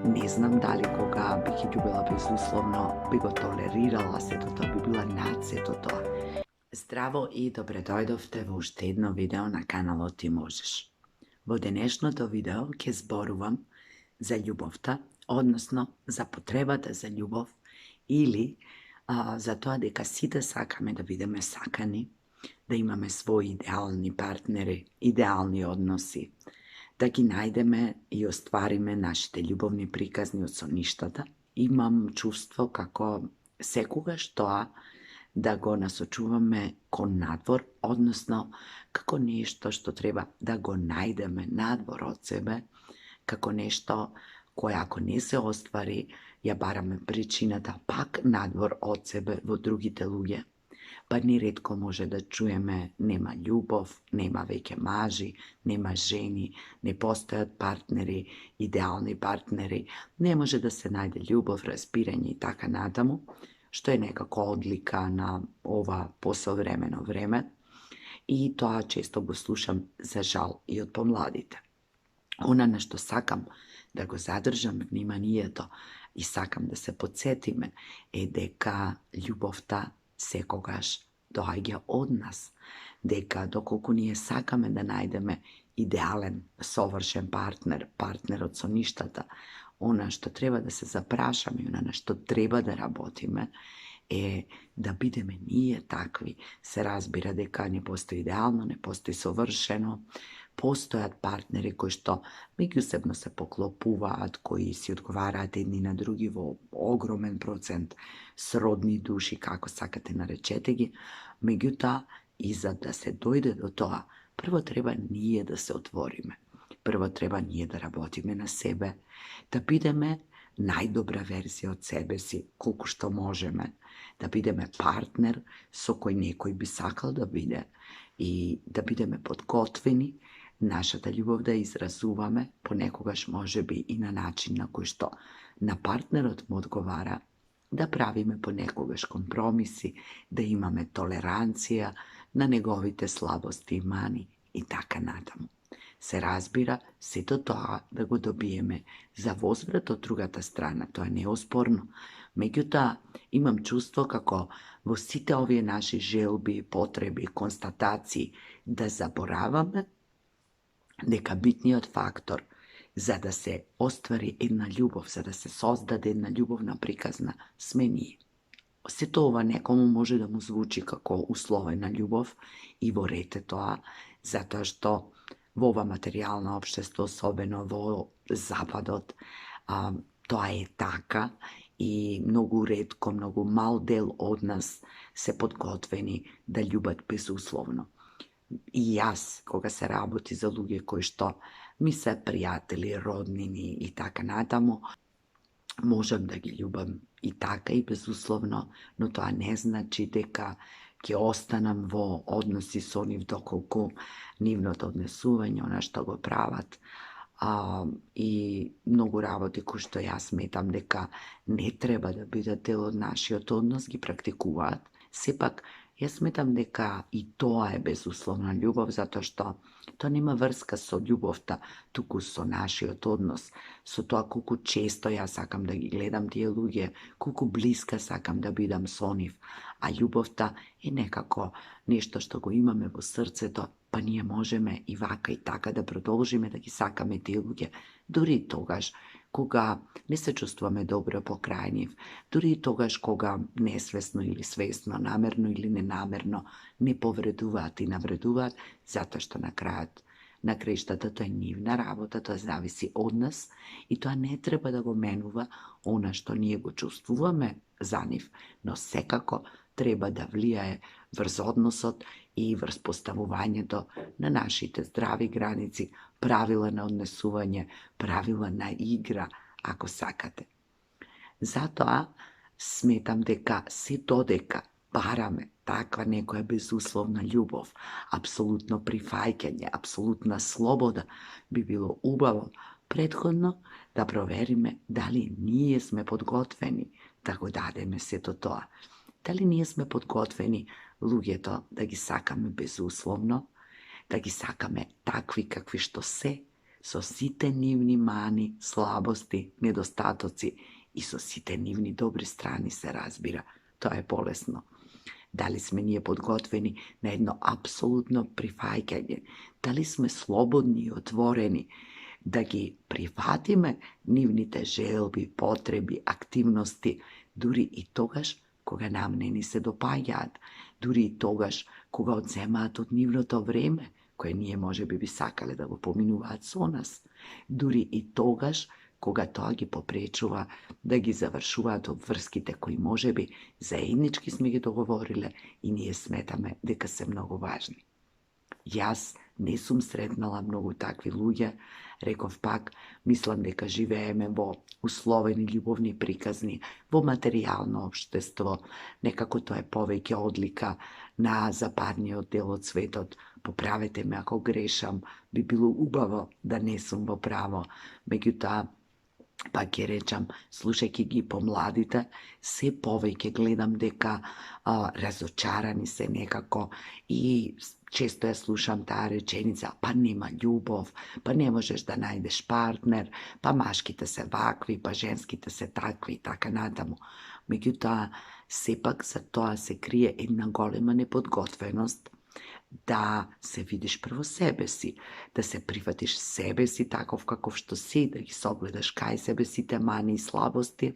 Не знам дали кога би ги љубела безусловно, би го толерирала сето тоа, би била над сето тоа. Здраво и добре дојдовте во уште едно видео на каналот Ти можеш. Во денешното видео ќе зборувам за љубовта, односно за потребата за љубов или за тоа дека сите сакаме да бидеме сакани, да имаме своји идеални партнери, идеални односи, да ги најдеме и оствариме нашите љубовни приказни од соништата. Имам чувство како секогаш тоа да го насочуваме кон надвор, односно како нешто што треба да го најдеме надвор од себе, како нешто кое ако не се оствари, ја бараме причината пак надвор од себе во другите луѓе. Па неретко може да чуеме нема љубов, нема веќе мажи, нема жени, не постојат партнери, идеални партнери, не може да се најде љубов, разбирање и така натаму, што е некако одлика на ова посовремено време и тоа често го слушам за жал и од помладите. Она на што сакам да го задржам вниманието и сакам да се подсетиме е дека љубовта секогаш доаѓа од нас, дека доколку ние сакаме да најдеме идеален, совршен партнер, партнер од соништата, она што треба да се запрашаме и она на што треба да работиме е да бидеме ние такви. Се разбира дека не постои идеално, не постои совршено, постојат партнери кои што меѓусебно се поклопуваат, кои си одговараат едни на други во огромен процент, сродни души, како сакате наречете ги, меѓутоа и за да се дојде до тоа, прво треба ние да се отвориме. Прво треба ние да работиме на себе, да бидеме најдобра верзија од себе си, колку што можеме, да бидеме партнер со кој некој би сакал да биде и да бидеме подготвени нашата љубов да изразуваме, понекогаш може би и на начин на кој што на партнерот му одговара, да правиме понекогаш компромиси, да имаме толеранција на неговите слабости и мани и така натаму. Се разбира, сето тоа да го добиеме за возврат од другата страна, тоа не е оспорно. Меѓутоа, имам чувство како во сите овие наши желби, потреби, констатации, да забораваме дека битниот фактор за да се оствари една љубов, за да се создаде една љубовна приказна, сме ние. Сето ова некому може да му звучи како условена љубов и во ред е тоа, затоа што во ова материјално општество, особено во Западот, тоа е така и многу ретко, многу мал дел од нас се подготвени да љубат безусловно. И јас, кога се работи за луѓе кои што ми се пријатели, роднини и така натаму, можам да ги љубам и така и безусловно, но тоа не значи дека ќе останам во односи со нив доколку нивното однесување, она што го прават, и многу работи кои што јас сметам дека не треба да бидат дел од нашиот однос, ги практикуваат. Сепак, јас сметам дека и тоа е безусловна љубов, затоа што тоа нема врска со љубовта, туку со нашиот однос, со тоа колку често јас сакам да ги гледам тие луѓе, колку блиска сакам да бидам со нив, а љубовта е некако нешто што го имаме во срцето, па ние можеме и вака и така да продолжиме да ги сакаме тие луѓе, дури и тогаш кога не се чувствуваме добро покрај нив, дури и тогаш кога несвесно или свесно, намерно или ненамерно не повредуваат и навредуваат, затоа што на краиштата тоа е нивна работа, тоа зависи од нас и тоа не треба да го менува она што ние го чувствуваме за нив, но секако треба да влијае врз односот и врз поставувањето на нашите здрави граници, правила на однесување, правила на игра, ако сакате. Затоа сметам дека се додека бараме таква некоја безусловна љубов, апсолутно прифаќање, апсолутна слобода, би било убаво претходно да провериме дали ние сме подготвени да го дадеме сето тоа. Дали ние сме подготвени луѓето да ги сакаме безусловно, да ги сакаме такви какви што се, со сите нивни мани, слабости, недостатоци и со сите нивни добри страни се разбира. Тоа е болесно. Дали сме ние подготвени на едно апсолутно прифаќање? Дали сме слободни и отворени да ги прифатиме нивните желби, потреби, активности, дури и тогаш кога нам не ни се допаѓаат, дури и тогаш кога одземаат од нивното време, кое ние можеби би сакале да го поминуваат со нас, дури и тогаш кога тоа ги попречува да ги завршуваат обврските кои можеби заеднички сме ги договориле и ние сметаме дека се многу важни. Јас не сум сретнала многу такви луѓе, реков пак, мислам дека живееме во условени љубовни приказни, во материјално општество, некако тоа е повеќе одлика на западниот дел од светот. Поправете ме ако грешам, би било убаво да не сум во право, меѓутоа, пак ќе речам, слушајќи ги помладите, се повеќе гледам дека разочарани се некако и често ја слушам таа реченица, па нема љубов, па не можеш да најдеш партнер, па машките се вакви, па женските се такви и така натаму. Меѓутоа, сепак за тоа се крие една голема неподготвеност да се видиш прво себе си, да се прифатиш себе си таков каков што си, да ги согледаш кај себе сите мани и слабости,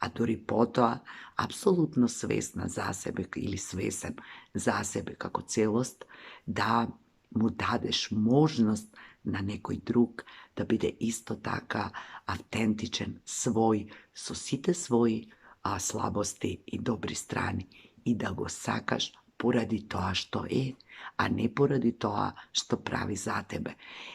а дури потоа, апсолутно свесна за себе или свесен за себе како целост, да му дадеш можност на некој друг да биде исто така автентичен, свој, со сите своји слабости и добри страни и да го сакаш поради тоа што е, а не поради тоа што прави за тебе,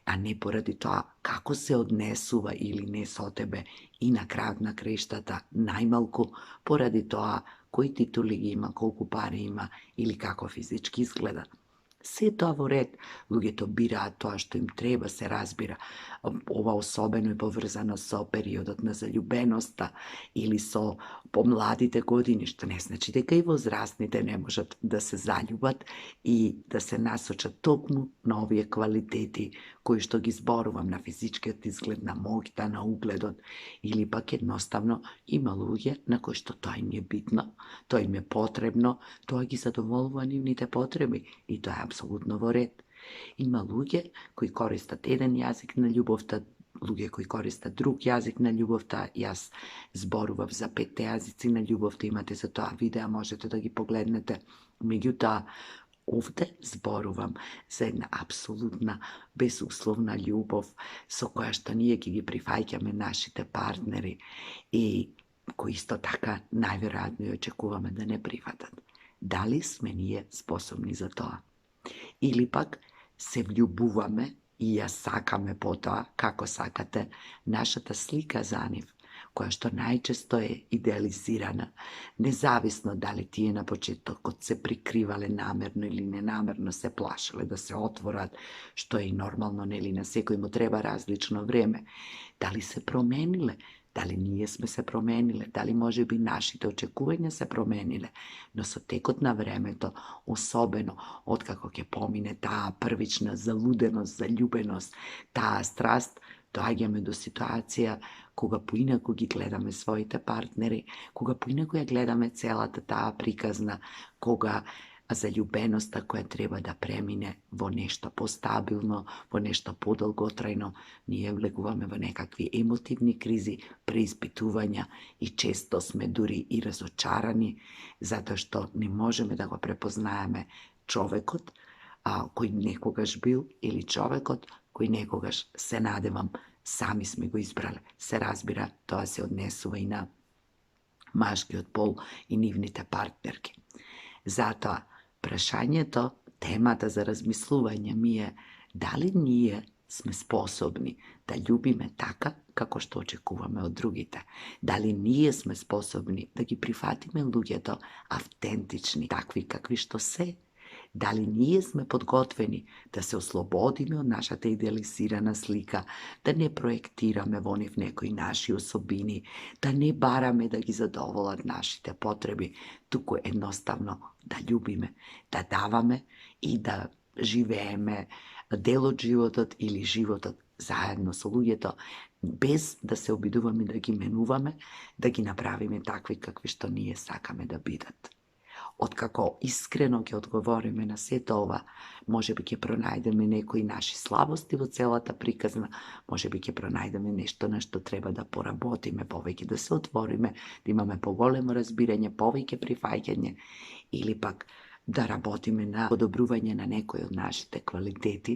а не поради тоа како се однесува или не со тебе и на крајот на краиштата најмалку поради тоа кои титули ги има, колку пари има или како физички изгледа. Се тоа во ред, луѓето бираат тоа што им треба, се разбира. Ова особено е поврзано со периодот на заљубеноста или со помладите години, што не значи дека и возрастните не можат да се заљубат и да се насочат токму на овие квалитети кои што ги зборувам, на физичкиот изглед, на моќта, на угледот, или пак едноставно има луѓе на кои што тоа им е битно, тоа им е потребно, тоа ги задоволува нивните потреби и тоа е апсолутно во ред. Има луѓе кои користат еден јазик на љубовта, луѓе кои користат друг јазик на љубовта. Јас зборував за 5 јазици на љубовта, имате за тоа видеа, можете да ги погледнете. Меѓутоа, овде зборувам за една апсолутна, безусловна љубов со која што ние ги прифаќаме нашите партнери и кои исто така најверојатно и очекуваме да не прифатат. Дали сме ние способни за тоа? Или пак се влюбуваме и ја сакаме потоа, како сакате, нашата слика за нив, која што најчесто е идеализирана, независно дали тие на почетокот се прикривале намерно или ненамерно, се плашеле да се отворат, што е и нормално, нели, на секој му треба различно време. Дали се промениле? Дали ние сме се промениле? Дали може би нашите очекувања се промениле? Но со текот на времето, особено откако ќе помине таа првична залуденост, заљубеност, таа страст, доаѓаме до ситуација кога поинаку ги гледаме своите партнери, кога поинаку ја гледаме целата таа приказна, кога заљубеноста која треба да премине во нешто постабилно, во нешто подолготрајно, ние влегуваме во некакви емотивни кризи, преиспитувања и често сме дури и разочарани, затоа што не можеме да го препознаеме човекот кој некогаш бил или човекот кој некогаш, се надевам, сами сме го избрале. Се разбира, тоа се однесува и на машкиот пол и нивните партнерки. Затоа, прашањето, темата за размислување ми е дали ние сме способни да љубиме така како што очекуваме од другите. Дали ние сме способни да ги прифатиме луѓето автентични, такви какви што се. Дали ние сме подготвени да се ослободиме од нашата идеализирана слика, да не проектираме во нив некои наши особини, да не бараме да ги задоволат нашите потреби, туку едноставно да љубиме, да даваме и да живееме дел од животот или животот заедно со луѓето, без да се обидуваме да ги менуваме, да ги направиме такви какви што ние сакаме да бидат. Откако искрено ќе одговориме на сето ова, можеби ќе пронајдеме некои наши слабости во целата приказна, можеби ќе пронајдеме нешто на што треба да поработиме, повеќе да се отвориме, да имаме поголемо разбирање, повеќе прифаќање, или пак да работиме на подобрување на некои од нашите квалитети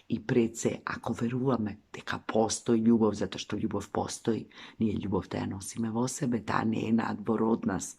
и пред се, ако веруваме дека постои љубов, затоа што љубов постои, ние љубовта ја носиме во себе, таа не е надвор од нас.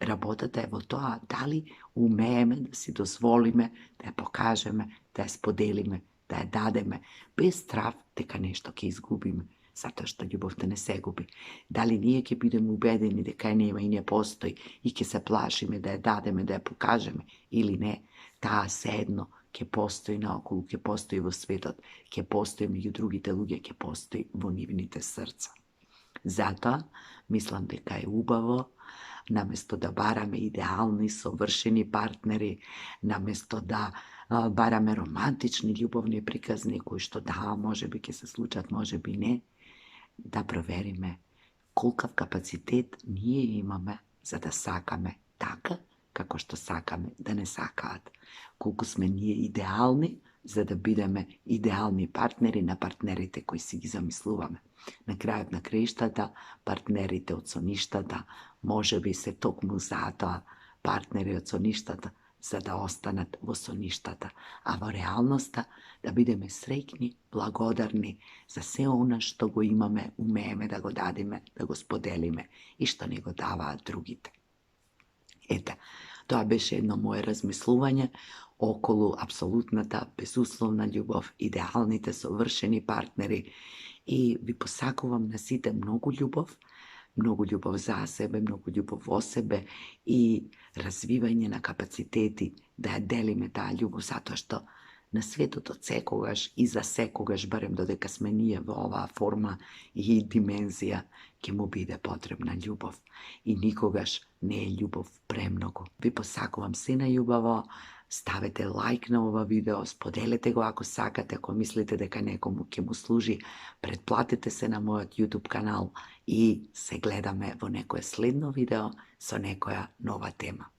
Работата е во тоа дали умееме да си дозволиме да ја покажеме, да ја споделиме, да ја дадеме, без страв дека нешто ќе изгубиме, затоа што љубовта не се губи. Дали ние ќе бидеме убедени дека ја нема и не постои и ќе се плашиме да ја дадеме, да ја покажеме или не, таа седно ќе постои наоколу, ќе постои во светот, ќе постои меѓу другите луѓе, ќе постои во нивните срца. Затоа, мислам дека е убаво, наместо да бараме идеални, совршени партнери, наместо да бараме романтични љубовни приказни, кои што да, можеби ќе се случат, можеби не, да провериме колкав капацитет ние имаме за да сакаме така, како што сакаме да не сакаат. Колку сме ние идеални, за да бидеме идеални партнери на партнерите кои си ги замислуваме. На крајот на краиштата, партнерите од соништата, може би се токму затоа партнери од соништата, за да останат во соништата, а во реалноста да бидеме среќни, благодарни за се она што го имаме, умееме да го дадеме, да го споделиме и што не го даваат другите. Ете, тоа беше едно мое размислување околу апсолутната, безусловна љубов, идеалните совршени партнери и ви посакувам на сите многу љубов за себе, многу љубов во себе и развивање на капацитети да ја делиме таа љубов, затоа што на светот од секогаш и за секогаш, барем додека сме ние во оваа форма и димензија, ќе му биде потребна љубов. И никогаш не е љубов премногу. Ви посакувам се најубаво, ставете лайк на ова видео, споделете го ако сакате, ако мислите дека некому ќе му служи, претплатете се на мојот YouTube канал и се гледаме во некое следно видео со некоја нова тема.